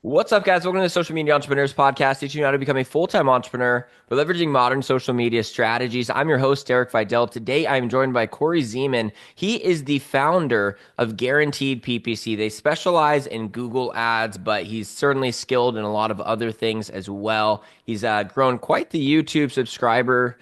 What's up, guys? Welcome to the Social Media Entrepreneurs Podcast, teaching you how to become a full-time entrepreneur by leveraging modern social media strategies. I'm your host, Derek Videll. Today, I'm joined by Corey Zieman. He is the founder of Guaranteed PPC. They specialize in Google Ads, but he's certainly skilled in a lot of other things as well. He's grown quite the YouTube subscriber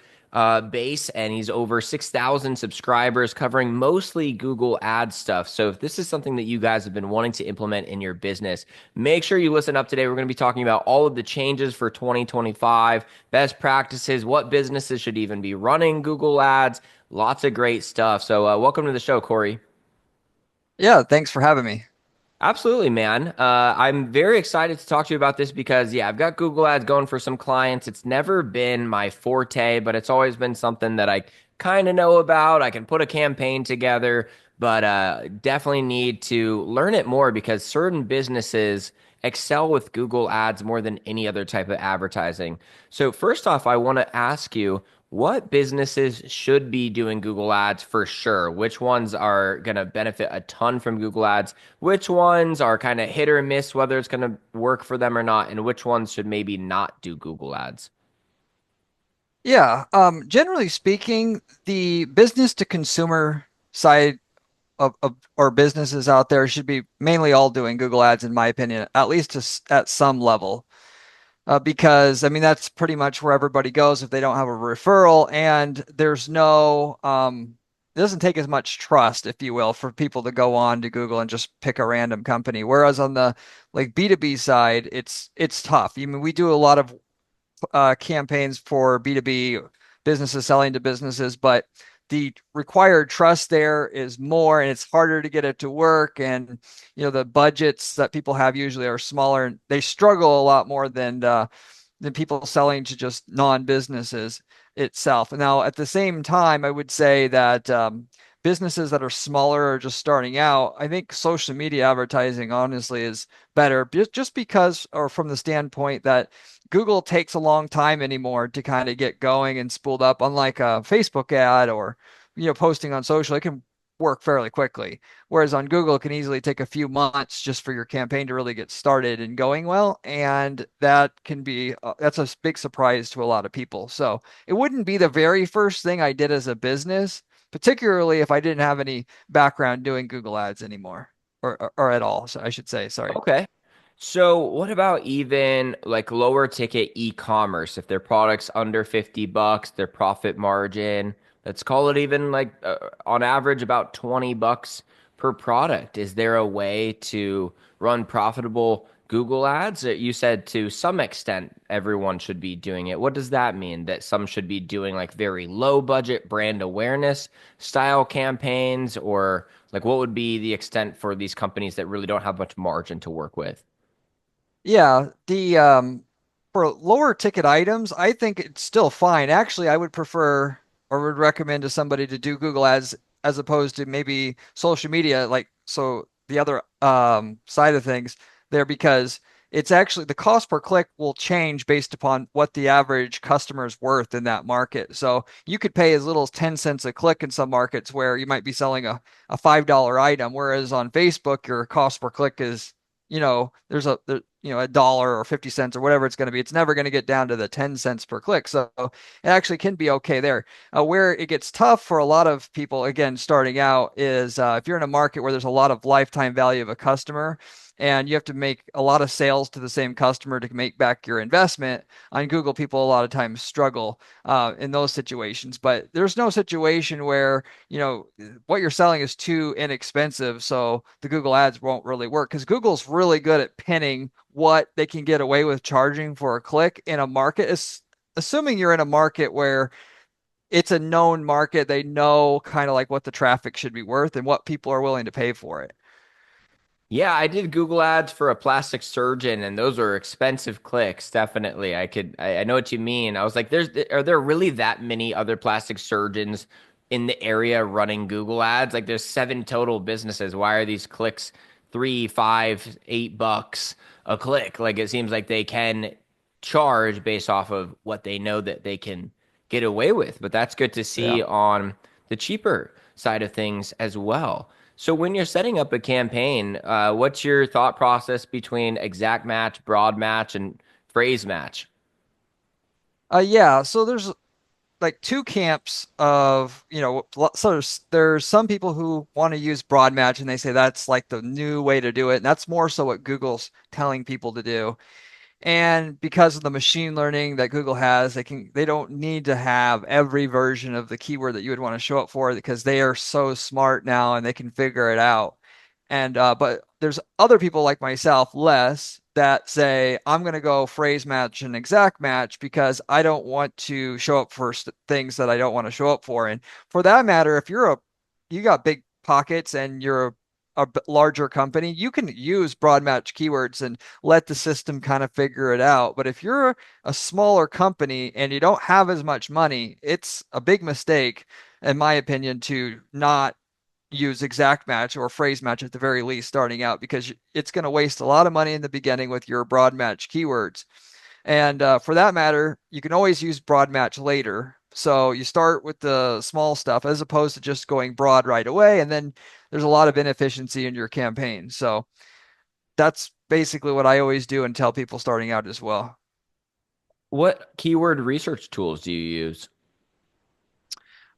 base, and he's over 6,000 subscribers covering mostly Google Ads stuff. So if this is something that you guys have been wanting to implement in your business, make sure you listen up today. We're going to be talking about all of the changes for 2025, best practices, what businesses should even be running Google Ads, lots of great stuff. So welcome to the show, Corey. Yeah, thanks for having me. Absolutely, man. I'm very excited to talk to you about this because, yeah, I've got Google Ads going for some clients. It's never been my forte, but it's always been something that I kind of know about. I can put a campaign together, but definitely need to learn it more because certain businesses excel with Google Ads more than any other type of advertising. So, first off, I want to ask you, what businesses should be doing Google Ads for sure? Which ones are going to benefit a ton from Google Ads? Which ones are kind of hit or miss, whether it's going to work for them or not? And which ones should maybe not do Google Ads? Yeah, generally speaking, the business to consumer side of or businesses out there should be mainly all doing Google Ads, in my opinion, at least at some level. Because I mean that's pretty much where everybody goes if they don't have a referral, and there's no it doesn't take as much trust, if you will, for people to go on to Google and just pick a random company. Whereas on the like B2B side, it's tough. I mean, we do a lot of campaigns for B2B businesses selling to businesses, but the required trust there is more and it's harder to get it to work. And, the budgets that people have usually are smaller and they struggle a lot more than people selling to just non-businesses itself. Now, at the same time, I would say that businesses that are smaller or just starting out, I think social media advertising honestly is better just because, or from the standpoint that Google takes a long time anymore to kind of get going and spooled up, unlike a Facebook ad or posting on social. It can work fairly quickly. Whereas on Google, it can easily take a few months just for your campaign to really get started and going well. And that can be, that's a big surprise to a lot of people. So it wouldn't be the very first thing I did as a business, particularly if I didn't have any background doing Google Ads anymore or at all. So I should say, sorry. Okay. So what about even like lower ticket e-commerce? If their product's under 50 bucks, their profit margin, let's call it even like on average about 20 bucks per product. Is there a way to run profitable Google ads? You said to some extent everyone should be doing it. What does that mean? That some should be doing like very low budget brand awareness style campaigns, or like what would be the extent for these companies that really don't have much margin to work with? Yeah, the for lower ticket items, I think it's still fine. Actually, I would prefer or would recommend to somebody to do Google Ads as opposed to maybe social media, like so the other side of things there, because it's actually the cost per click will change based upon what the average customer is worth in that market. So you could pay as little as 10 cents a click in some markets where you might be selling a $5 item, whereas on Facebook, your cost per click is there's a dollar or 50 cents or whatever it's going to be. It's never going to get down to the 10 cents per click. So it actually can be okay there. Where it gets tough for a lot of people, again, starting out, is if you're in a market where there's a lot of lifetime value of a customer and you have to make a lot of sales to the same customer to make back your investment on Google, people a lot of times struggle in those situations. But there's no situation where what you're selling is too inexpensive, so the Google ads won't really work because Google's really good at pinning what they can get away with charging for a click in a market. Assuming you're in a market where it's a known market, they know kind of like what the traffic should be worth and what people are willing to pay for it. Yeah, I did Google ads for a plastic surgeon, and those are expensive clicks. Definitely. I know what you mean. I was like, are there really that many other plastic surgeons in the area running Google ads? Like there's seven total businesses. Why are these clicks 3, 5, $8 a click? Like it seems like they can charge based off of what they know that they can get away with. But that's good to Yeah. see on the cheaper side of things as well. So when you're setting up a campaign, what's your thought process between exact match, broad match, and phrase match? Yeah, so there's like two camps of, so there's some people who want to use broad match and they say that's like the new way to do it. And that's more so what Google's telling people to do. And because of the machine learning that Google has, they don't need to have every version of the keyword that you would want to show up for because they are so smart now and they can figure it out. And but there's other people like myself, less, that say I'm going to go phrase match and exact match because I don't want to show up for things that I don't want to show up for. And for that matter, if you got big pockets and you're a larger company, you can use broad match keywords and let the system kind of figure it out. But if you're a smaller company and you don't have as much money, it's a big mistake, in my opinion, to not use exact match or phrase match at the very least starting out because it's going to waste a lot of money in the beginning with your broad match keywords. And for that matter, you can always use broad match later. So you start with the small stuff as opposed to just going broad right away. And then there's a lot of inefficiency in your campaign. So that's basically what I always do and tell people starting out as well. What keyword research tools do you use?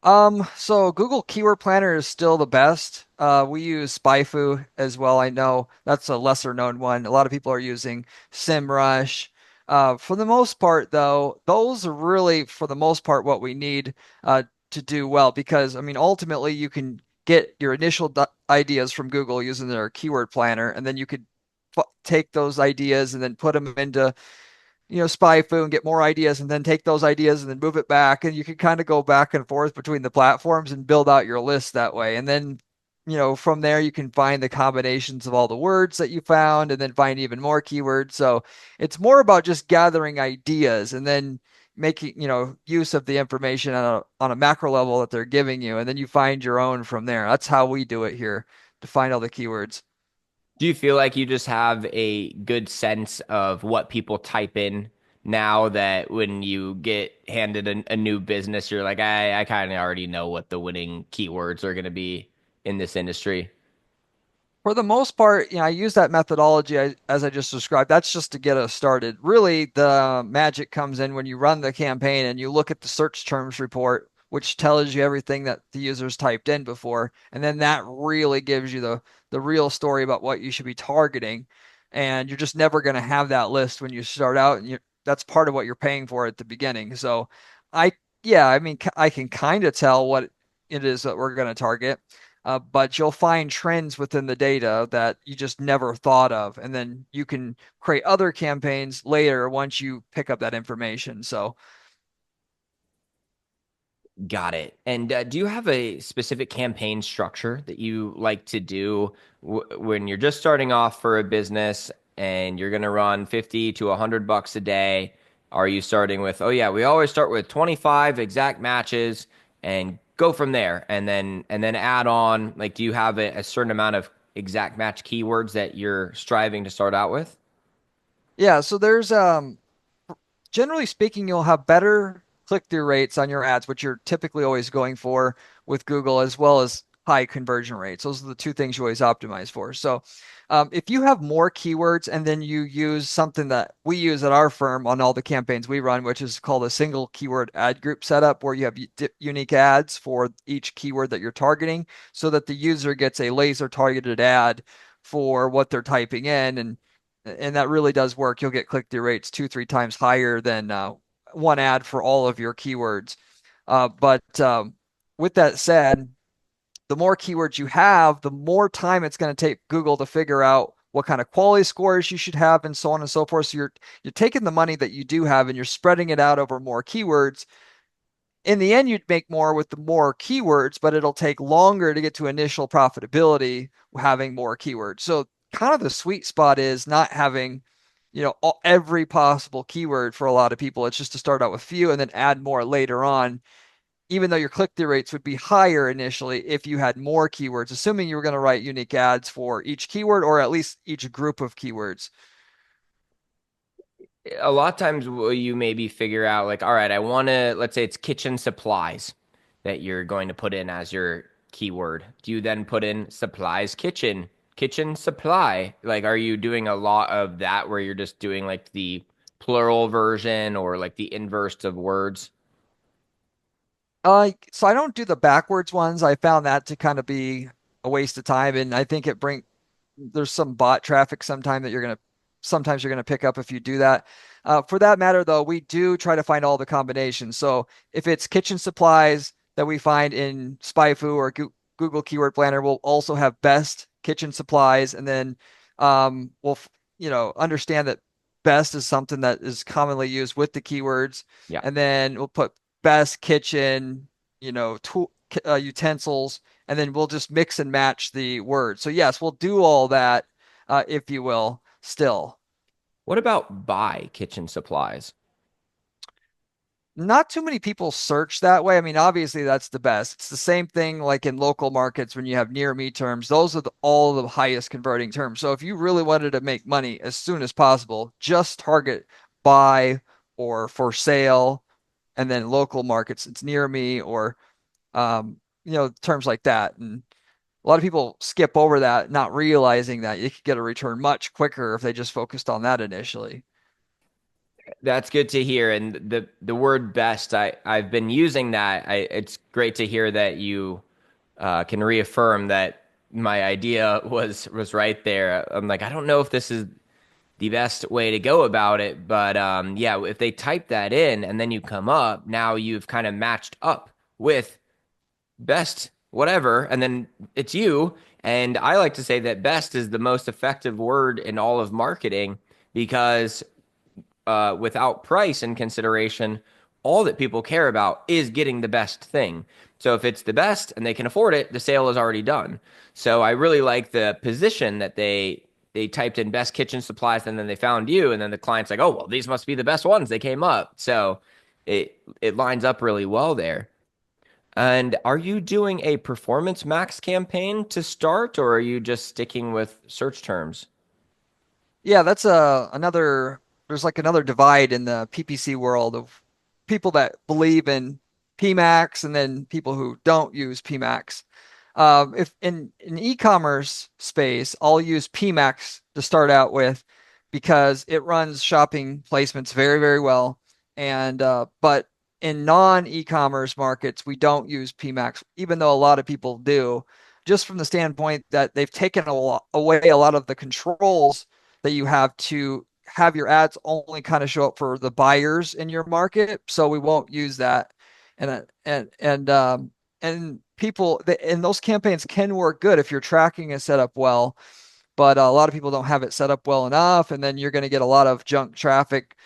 So Google Keyword Planner is still the best. We use SpyFu as well. I know that's a lesser known one. A lot of people are using SEMrush. For the most part, though, those are really, for the most part, what we need to do well because, I mean, ultimately, you can get your initial ideas from Google using their keyword planner, and then you could take those ideas and then put them into SpyFu and get more ideas and then take those ideas and then move it back. And you can kind of go back and forth between the platforms and build out your list that way. And then, from there, you can find the combinations of all the words that you found and then find even more keywords. So it's more about just gathering ideas and then making, use of the information on a macro level that they're giving you. And then you find your own from there. That's how we do it here to find all the keywords. Do you feel like you just have a good sense of what people type in now that when you get handed a new business, you're like, I kind of already know what the winning keywords are going to be in this industry? For the most part, I use that methodology as I just described. That's just to get us started. Really, the magic comes in when you run the campaign and you look at the search terms report, which tells you everything that the users typed in before. And then that really gives you the real story about what you should be targeting. And you're just never going to have that list when you start out. And that's part of what you're paying for at the beginning. So I, yeah, I mean, I can kind of tell what it is that we're going to target, but you'll find trends within the data that you just never thought of. And then you can create other campaigns later once you pick up that information. So, Got it. And do you have a specific campaign structure that you like to do when you're just starting off for a business and you're going to run 50 to 100 bucks a day? Are you starting with, oh yeah, we always start with 25 exact matches and go from there and then add on, like, do you have a certain amount of exact match keywords that you're striving to start out with? yeah, so there's generally speaking, you'll have better click-through rates on your ads, which you're typically always going for with Google, as well as high conversion rates. Those are the two things you always optimize for. So, if you have more keywords and then you use something that we use at our firm on all the campaigns we run, which is called a single keyword ad group setup, where you have unique ads for each keyword that you're targeting, so that the user gets a laser targeted ad for what they're typing in, and that really does work. You'll get click through rates 2, 3 times higher than one ad for all of your keywords. But with that said, the more keywords you have, the more time it's going to take Google to figure out what kind of quality scores you should have, and so on and so forth. So you're taking the money that you do have and you're spreading it out over more keywords. In the end, you'd make more with the more keywords, but it'll take longer to get to initial profitability having more keywords. So kind of the sweet spot is not having, every possible keyword for a lot of people. It's just to start out with few and then add more later on, even though your click-through rates would be higher initially if you had more keywords, assuming you were going to write unique ads for each keyword or at least each group of keywords. A lot of times will you maybe figure out like, all right, I want to, let's say it's kitchen supplies that you're going to put in as your keyword? Do you then put in supplies kitchen, kitchen supply? Like, are you doing a lot of that where you're just doing like the plural version or like the inverse of words? So I don't do the backwards ones. I found that to kind of be a waste of time, and I think there's some bot traffic sometimes you're gonna pick up if you do that. For that matter, though, we do try to find all the combinations. So if it's kitchen supplies that we find in SpyFu or Google Keyword Planner, we'll also have best kitchen supplies, and then we'll understand that best is something that is commonly used with the keywords, Yeah. and then we'll put best kitchen, tool utensils, and then we'll just mix and match the words. So yes, we'll do all that, if you will, still. What about buy kitchen supplies? Not too many people search that way. I mean, obviously that's the best. It's the same thing like in local markets when you have near me terms. Those are all the highest converting terms. So if you really wanted to make money as soon as possible, just target buy or for sale, and then local markets, it's near me or terms like that. And a lot of people skip over that, not realizing that you could get a return much quicker if they just focused on that initially. That's good to hear. And the word best, I've been using that. It's great to hear that you can reaffirm that my idea was right there. I'm like, I don't know if this is the best way to go about it, but yeah, if they type that in and then you come up, now you've kind of matched up with best whatever, and then it's you. And I like to say that best is the most effective word in all of marketing because without price and consideration, all that people care about is getting the best thing. So if it's the best and they can afford it, the sale is already done. So I really like the position that they typed in best kitchen supplies and then they found you and then the client's like, "Oh, well, these must be the best ones. They came up." So it lines up really well there. And are you doing a performance max campaign to start or are you just sticking with search terms? Yeah, that's there's like another divide in the PPC world of people that believe in PMAX and then people who don't use PMAX. If in e-commerce space, I'll use PMAX to start out with because it runs shopping placements very, very well. And but in non-e-commerce markets, we don't use PMAX, even though a lot of people do, just from the standpoint that they've taken away a lot of the controls that you have to have your ads only kind of show up for the buyers in your market. So we won't use that. And people and those campaigns can work good if your tracking is set up well, but a lot of people don't have it set up well enough, and then you're going to get a lot of junk traffic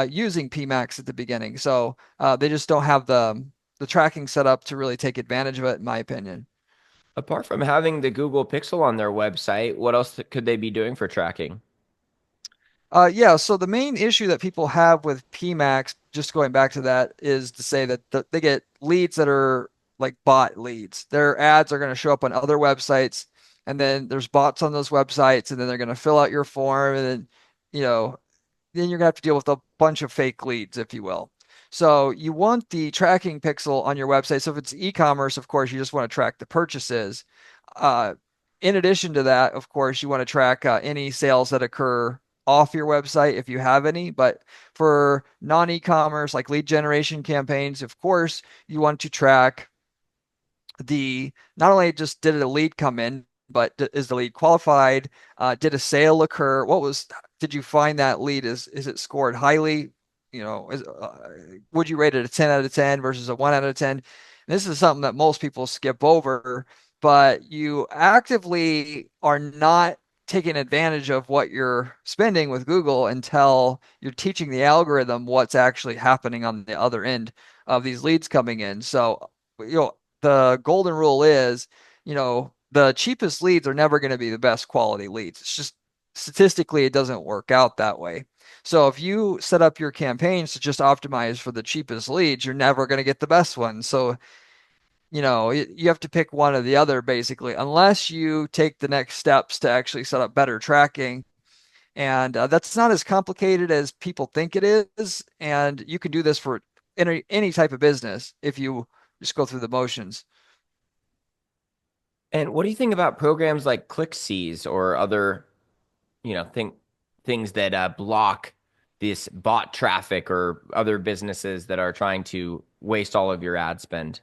using PMAX at the beginning. So they just don't have the tracking set up to really take advantage of it, in my opinion. Apart from having the Google Pixel on their website, what else could they be doing for tracking? Yeah, so the main issue that people have with PMAX, just going back to that, is to say that they get leads that are like bot leads. Their ads are going to show up on other websites, and then there's bots on those websites, and then they're going to fill out your form, and then, you know, then you're gonna have to deal with a bunch of fake leads, if you will. So you want the tracking pixel on your website. So if it's e-commerce, of course, you just want to track the purchases. Uh, in addition to that, of course, you want to track any sales that occur off your website if you have any. But for non-e-commerce, like lead generation campaigns, of course, you want to track the not only just did a lead come in, but is the lead qualified? Did a sale occur? Did you find that lead? Is it scored highly? Would you rate it a 10 out of 10 versus a 1 out of 10? And this is something that most people skip over, but you actively are not taking advantage of what you're spending with Google until you're teaching the algorithm what's actually happening on the other end of these leads coming in. So, the golden rule is, the cheapest leads are never going to be the best quality leads. It's just statistically, it doesn't work out that way. So if you set up your campaigns to just optimize for the cheapest leads, you're never going to get the best ones. So, you have to pick one or the other basically, unless you take the next steps to actually set up better tracking. And that's not as complicated as people think it is. And you can do this for any type of business if you just go through the motions. And what do you think about programs like ClickSees or other, things that block this bot traffic or other businesses that are trying to waste all of your ad spend?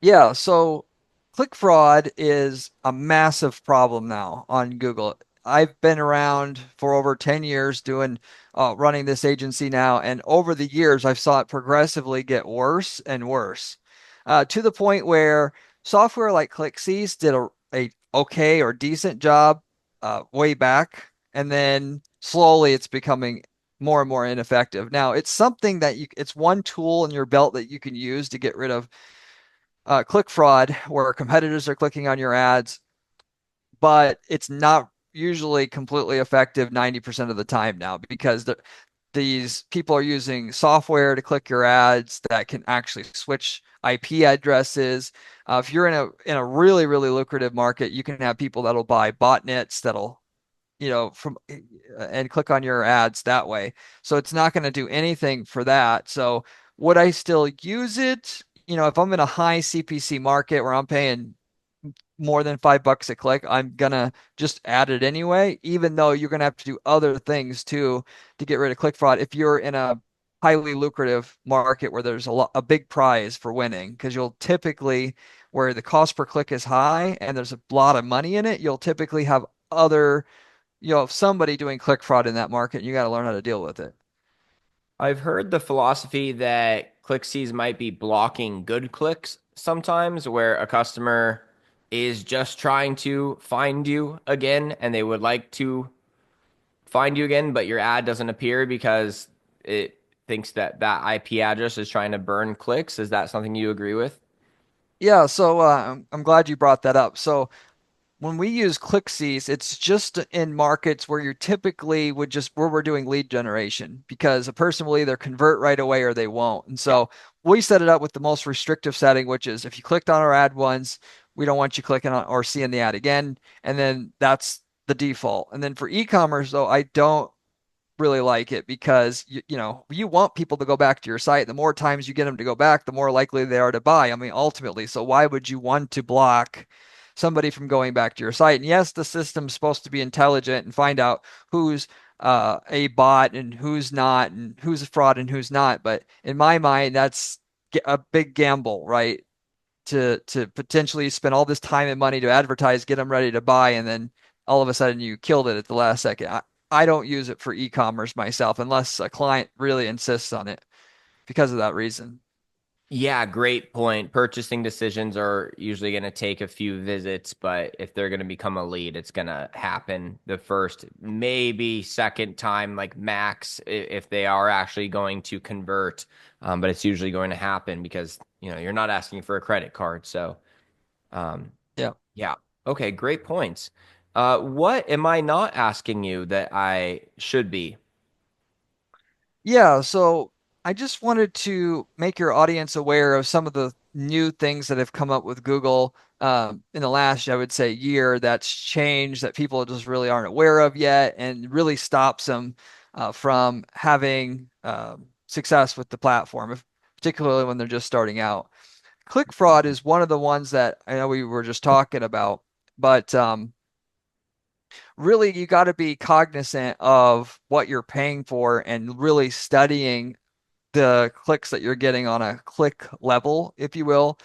Yeah, so click fraud is a massive problem now on Google. I've been around for over 10 years doing running this agency now, and over the years I've saw it progressively get worse and worse. To the point where software like ClickSees did a okay or decent job way back, and then slowly it's becoming more and more ineffective. Now, it's something that it's one tool in your belt that you can use to get rid of click fraud where competitors are clicking on your ads, but it's not usually completely effective 90% of the time now because these people are using software to click your ads that can actually switch IP addresses. If you're in a really lucrative market, you can have people that'll buy botnets that'll from and click on your ads that way. So it's not going to do anything for that. So would I still use it? If I'm in a high CPC market where I'm paying more than $5 a click, I'm gonna just add it anyway, even though you're gonna have to do other things too to get rid of click fraud if you're in a highly lucrative market where there's a big prize for winning, because you'll typically where the cost per click is high and there's a lot of money in it, you'll typically have other somebody doing click fraud in that market, and you got to learn how to deal with it. I've heard the philosophy that ClickSees might be blocking good clicks sometimes, where a customer is just trying to find you again and they would like to find you again, but your ad doesn't appear because it thinks that that IP address is trying to burn clicks. Is that something you agree with? Yeah, so I'm glad you brought that up. So when we use ClickSees, it's just in markets where you typically would just where we're doing lead generation because a person will either convert right away or they won't. And Yeah. so we set it up with the most restrictive setting, which is if you clicked on our ad once, we don't want you clicking on or seeing the ad again. And then that's the default. And then for e-commerce, though, I don't really like it because you want people to go back to your site. The more times you get them to go back, the more likely they are to buy. I mean, ultimately, so why would you want to block somebody from going back to your site? And yes, the system's supposed to be intelligent and find out who's a bot and who's not, and who's a fraud and who's not. But in my mind, that's a big gamble, right? To potentially spend all this time and money to advertise, get them ready to buy, and then all of a sudden you killed it at the last second. I don't use it for e-commerce myself unless a client really insists on it because of that reason. Yeah, great point. Purchasing decisions are usually going to take a few visits, but if they're going to become a lead, it's going to happen the first, maybe second time, like max, if they are actually going to convert. But it's usually going to happen because, you're not asking for a credit card. So, um, Yeah. yeah. Okay, great points. What am I not asking you that I should be? Yeah, so I just wanted to make your audience aware of some of the new things that have come up with Google in the last, I would say, year that's changed that people just really aren't aware of yet and really stops them from having success with the platform, particularly when they're just starting out. Click fraud is one of the ones that I know we were just talking about, but really you got to be cognizant of what you're paying for and really studying the clicks that you're getting on a click level, if you will,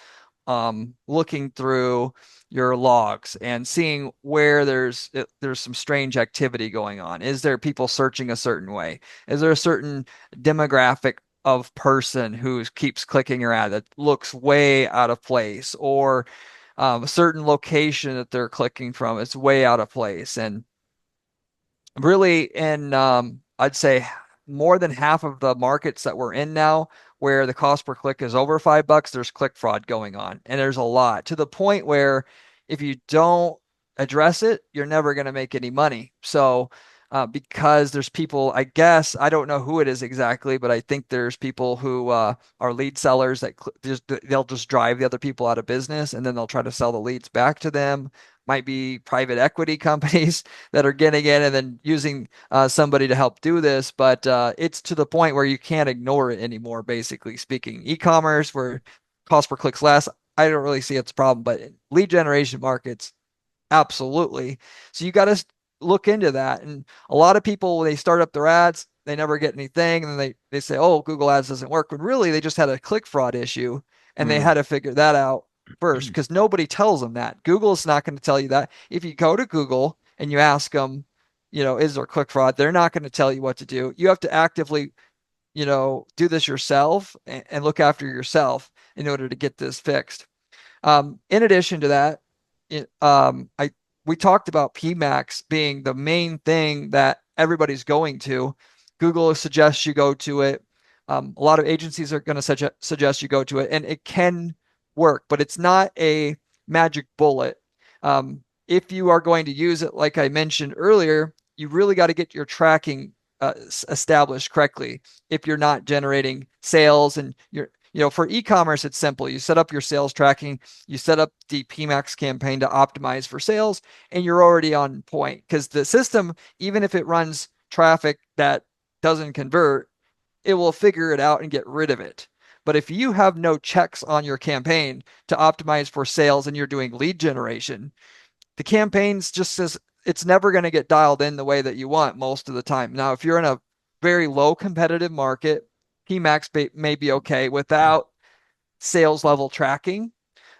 looking through your logs and seeing where there's some strange activity going on. Is there people searching a certain way? Is there a certain demographic of person who keeps clicking your ad that looks way out of place, or a certain location that they're clicking from? It's way out of place, and really in I'd say more than half of the markets that we're in now where the cost per click is over $5, there's click fraud going on. And there's a lot to the point where if you don't address it, you're never going to make any money. So because there's people, I guess, I don't know who it is exactly, but I think there's people who are lead sellers that they'll just drive the other people out of business and then they'll try to sell the leads back to them. Might be private equity companies that are getting in and then using somebody to help do this. But it's to the point where you can't ignore it anymore, basically speaking. E-commerce, where cost per click's less, I don't really see it's a problem, but in lead generation markets, absolutely. So you got to look into that. And a lot of people, when they start up their ads, they never get anything. And then they say, oh, Google Ads doesn't work. When really they just had a click fraud issue and they Mm. had to figure that out first because nobody tells them that. Google's not going to tell you that. If you go to Google and you ask them, is there click fraud? They're not going to tell you what to do. You have to actively, do this yourself and look after yourself in order to get this fixed. In addition to that, I we talked about PMAX being the main thing that everybody's going to. Google suggests you go to it. A lot of agencies are going to suggest you go to it, and it can work, but it's not a magic bullet. If you are going to use it, like I mentioned earlier, you really got to get your tracking established correctly. If you're not generating sales and for e-commerce, it's simple. You set up your sales tracking, you set up the PMAX campaign to optimize for sales, and you're already on point because the system, even if it runs traffic that doesn't convert, it will figure it out and get rid of it. But if you have no checks on your campaign to optimize for sales and you're doing lead generation, the campaigns just says it's never going to get dialed in the way that you want most of the time. Now, if you're in a very low competitive market, PMAX may be okay without sales level tracking.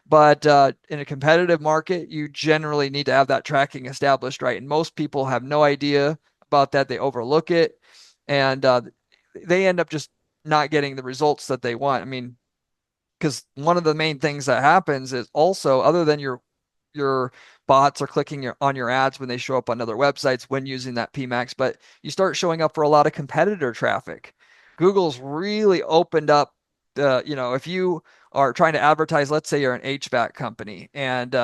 But in a competitive market, you generally need to have that tracking established, right? And most people have no idea about that. They overlook it and they end up just not getting the results that they want. I mean, because one of the main things that happens is also, other than your bots are clicking on your ads when they show up on other websites when using that PMAX, but you start showing up for a lot of competitor traffic. Google's really opened up if you are trying to advertise, let's say you're an HVAC company and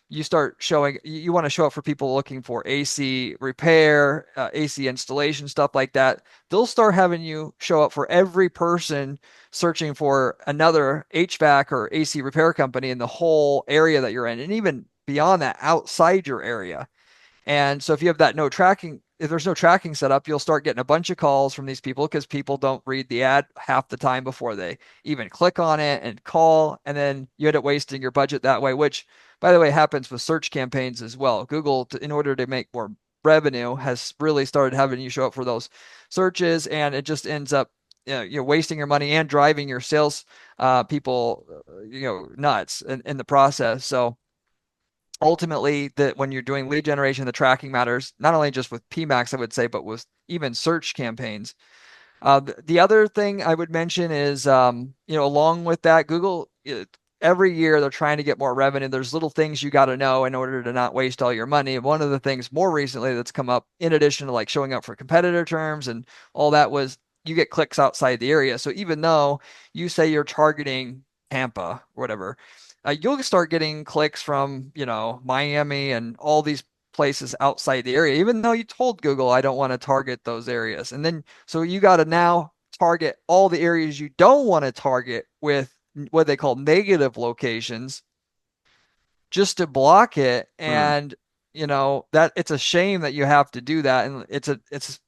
you start showing, you want to show up for people looking for AC repair, AC installation, stuff like that. They'll start having you show up for every person searching for another HVAC or AC repair company in the whole area that you're in, and even beyond that, outside your area. And so if you have that no tracking, if there's no tracking set up, you'll start getting a bunch of calls from these people because people don't read the ad half the time before they even click on it and call. And then you end up wasting your budget that way, which, by the way, happens with search campaigns as well. Google, in order to make more revenue, has really started having you show up for those searches, and it just ends up you're wasting your money and driving your sales people nuts in the process. So ultimately, that when you're doing lead generation, the tracking matters not only just with PMAX, I would say, but with even search campaigns. The other thing I would mention is, along with that, Google, every year they're trying to get more revenue. There's little things you got to know in order to not waste all your money. And one of the things more recently that's come up, in addition to like showing up for competitor terms and all that, was you get clicks outside the area. So even though you say you're targeting Tampa or whatever, you'll start getting clicks from, Miami and all these places outside the area, even though you told Google, I don't want to target those areas. And then, so you got to now target all the areas you don't want to target with what they call negative locations just to block it. Mm. And, that it's a shame that you have to do that. And it's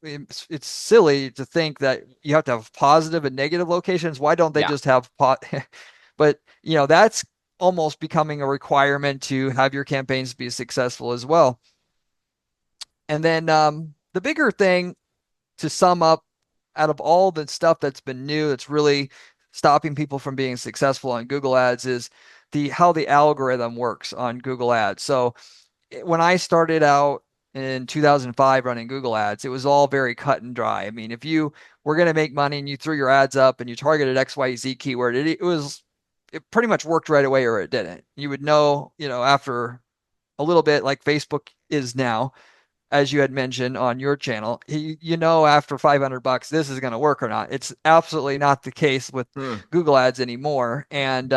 silly to think that you have to have positive and negative locations. Why don't they Yeah. just have but, that's almost becoming a requirement to have your campaigns be successful as well. And then the bigger thing to sum up out of all the stuff that's been new that's really stopping people from being successful on Google Ads is the how the algorithm works on Google Ads. So when I started out in 2005 running Google Ads, it was all very cut and dry. I mean, if you were going to make money and you threw your ads up and you targeted XYZ keyword, it pretty much worked right away or it didn't. You would know, after a little bit like Facebook is now, as you had mentioned on your channel, after $500 this is going to work or not. It's absolutely not the case with Mm. Google Ads anymore. And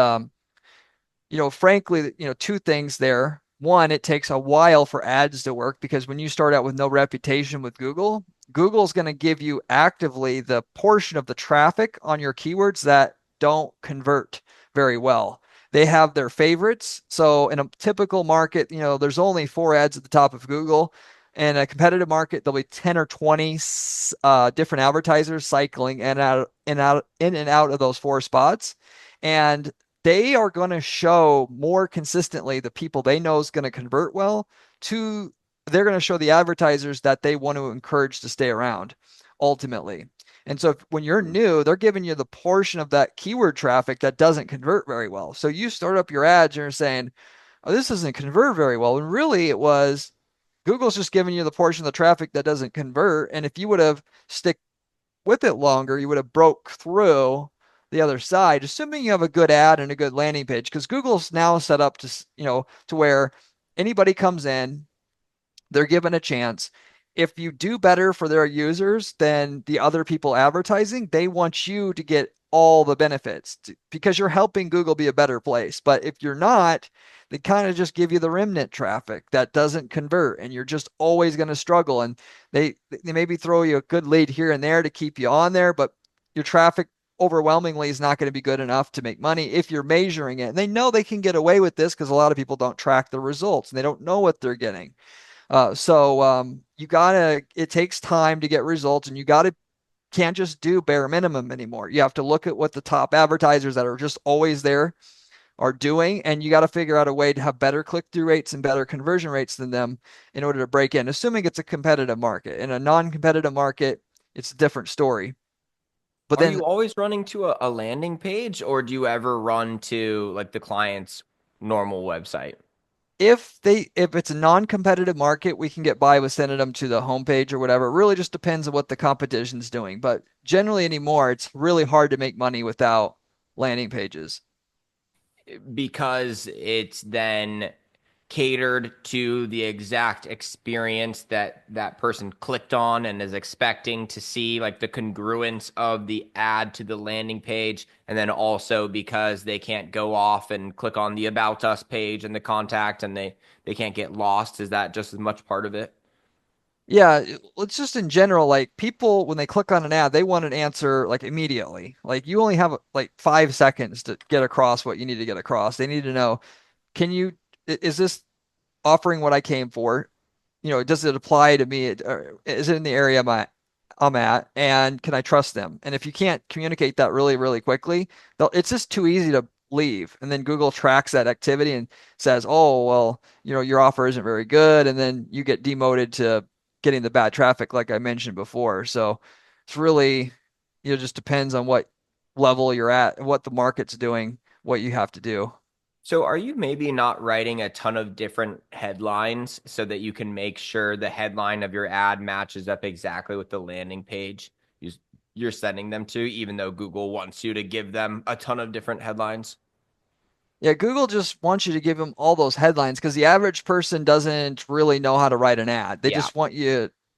frankly, two things there. One, it takes a while for ads to work because when you start out with no reputation with Google, Google's going to give you actively the portion of the traffic on your keywords that don't convert very well. They have their favorites. So in a typical market, there's only 4 ads at the top of Google. In a competitive market, there'll be 10 or 20 different advertisers cycling in and out of those 4 spots. And they are going to show more consistently the people they know is going to convert well to they're going to show the advertisers that they want to encourage to stay around ultimately. And so when you're new, they're giving you the portion of that keyword traffic that doesn't convert very well. So you start up your ads and you're saying, oh, this doesn't convert very well. And really it was Google's just giving you the portion of the traffic that doesn't convert. And if you would have stick with it longer, you would have broke through the other side, assuming you have a good ad and a good landing page, because Google's now set up to, to where anybody comes in, they're given a chance. If you do better for their users than the other people advertising, they want you to get all the benefits because you're helping Google be a better place. But if you're not, they kind of just give you the remnant traffic that doesn't convert and you're just always going to struggle. And they maybe throw you a good lead here and there to keep you on there, but your traffic overwhelmingly is not going to be good enough to make money if you're measuring it. And they know they can get away with this because a lot of people don't track the results and they don't know what they're getting. You gotta, it takes time to get results and can't just do bare minimum anymore. You have to look at what the top advertisers that are just always there are doing, and you got to figure out a way to have better click-through rates and better conversion rates than them in order to break in, assuming it's a competitive market. In a non-competitive market, it's a different story. But Are then you always running to a landing page, or do you ever run to like the client's normal website? if it's a non-competitive market, we can get by with sending them to the homepage or whatever. It really just depends on what the competition's doing. But generally anymore, it's really hard to make money without landing pages. Because it's then catered to the exact experience that that person clicked on and is expecting to see, like the congruence of the ad to the landing page, and then also because they can't go off and click on the about us page and the contact, and they can't get lost. Is that just as much part of it? Yeah, it's just in general, like people when they click on an ad, they want an answer like immediately. Like you only have like 5 seconds to get across what you need to get across. They need to know, can you, is this offering what I came for? Does it apply to me? Or is it in the area I'm at? And can I trust them? And if you can't communicate that really, really quickly, it's just too easy to leave. And then Google tracks that activity and says, oh, well, your offer isn't very good. And then you get demoted to getting the bad traffic, like I mentioned before. So it's really, just depends on what level you're at and what the market's doing, what you have to do. So are you maybe not writing a ton of different headlines so that you can make sure the headline of your ad matches up exactly with the landing page you- you're sending them to, even though Google wants you to give them a ton of different headlines? Yeah, Google just wants you to give them all those headlines because the average person doesn't really know how to write an ad. They Yeah. just want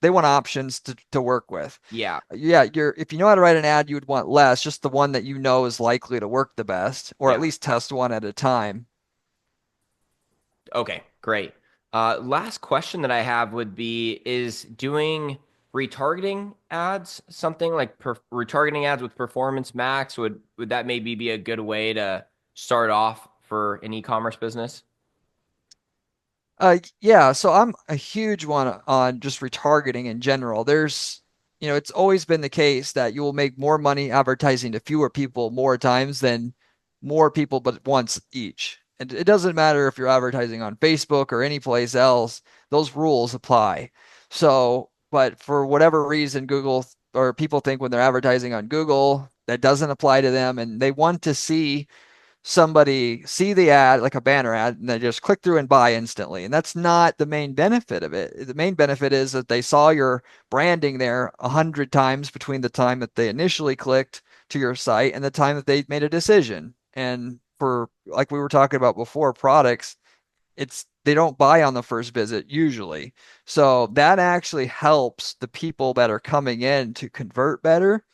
they want options to work with. Yeah. Yeah, if you know how to write an ad, you would want less, just the one that you know is likely to work the best, or at Yeah. least test one at a time. Okay, great. Last question that I have would be, is doing retargeting ads something like retargeting ads with Performance Max? Would that maybe be a good way to start off for an e-commerce business? Yeah, so I'm a huge one on just retargeting in general. It's always been the case that you will make more money advertising to fewer people more times than more people but once each. And it doesn't matter if you're advertising on Facebook or any place else, those rules apply. So, but for whatever reason, Google or people think when they're advertising on Google, that doesn't apply to them and they want to see somebody see the ad, like a banner ad, and they just click through and buy instantly. And that's not the main benefit of it. The main benefit is that they saw your branding there 100 times between the time that they initially clicked to your site and the time that they made a decision. And for like we were talking about before, products, it's they don't buy on the first visit usually. So that actually helps the people that are coming in to convert better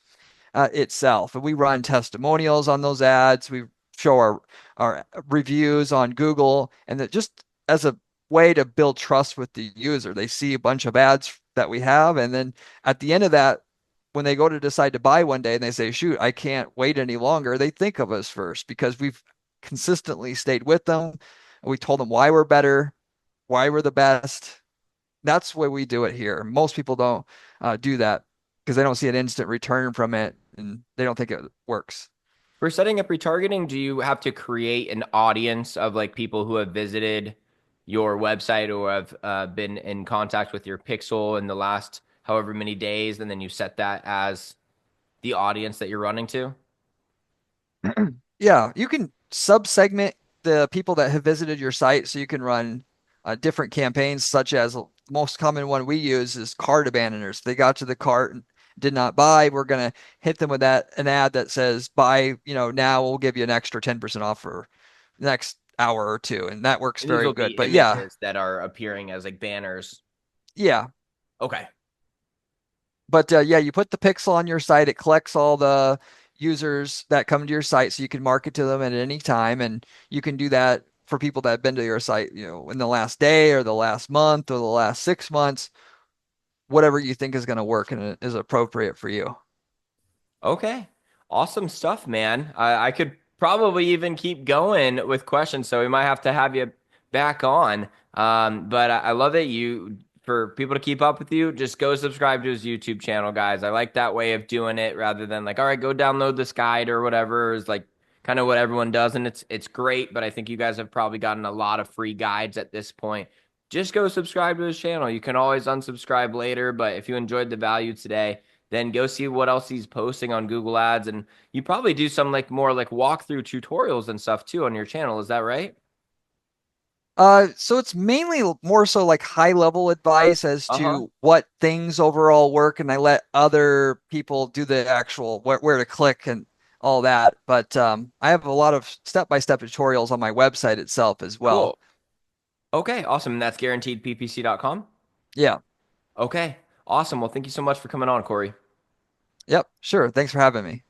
itself. And we run testimonials on those ads. We show our reviews on Google, and that just as a way to build trust with the user. They see a bunch of ads that we have, and then at the end of that, when they go to decide to buy one day and they say, "Shoot, I can't wait any longer," they think of us first because we've consistently stayed with them. We told them why we're better, why we're the best. That's the way we do it here. Most people don't do that because they don't see an instant return from it and they don't think it works. For setting up retargeting, do you have to create an audience of like people who have visited your website or have been in contact with your pixel in the last however many days, and then you set that as the audience that you're running to? Yeah, you can sub-segment the people that have visited your site so you can run different campaigns, such as the most common one we use is cart abandoners. They got to the cart and did not buy. We're gonna hit them with an ad that says buy, now we'll give you an extra 10% off for the next hour or two. And that works And these very will good. be But yeah, images that are appearing as like banners. yeah. Okay. But yeah, you put the pixel on your site, it collects all the users that come to your site so you can market to them at any time. And you can do that for people that have been to your site, in the last day or the last month or the last 6 months, whatever you think is going to work and is appropriate for you. Okay. Awesome stuff, man. I could probably even keep going with questions, so we might have to have you back on. But I love it. For people to keep up with you, just go subscribe to his YouTube channel, guys. I like that way of doing it rather than like, all right, go download this guide or whatever is like kind of what everyone does. And it's great, but I think you guys have probably gotten a lot of free guides at this point. Just go subscribe to his channel. You can always unsubscribe later, but if you enjoyed the value today, then go see what else he's posting on Google Ads. And you probably do some like more like walkthrough tutorials and stuff too on your channel. Is that right? So it's mainly more so like high level advice as Uh-huh. to what things overall work, and I let other people do the actual where to click and all that. But I have a lot of step-by-step tutorials on my website itself as well. Cool. Okay, awesome. And that's guaranteedppc.com. Yeah. Okay, awesome. Well, thank you so much for coming on, Corey. Yep. Sure. Thanks for having me.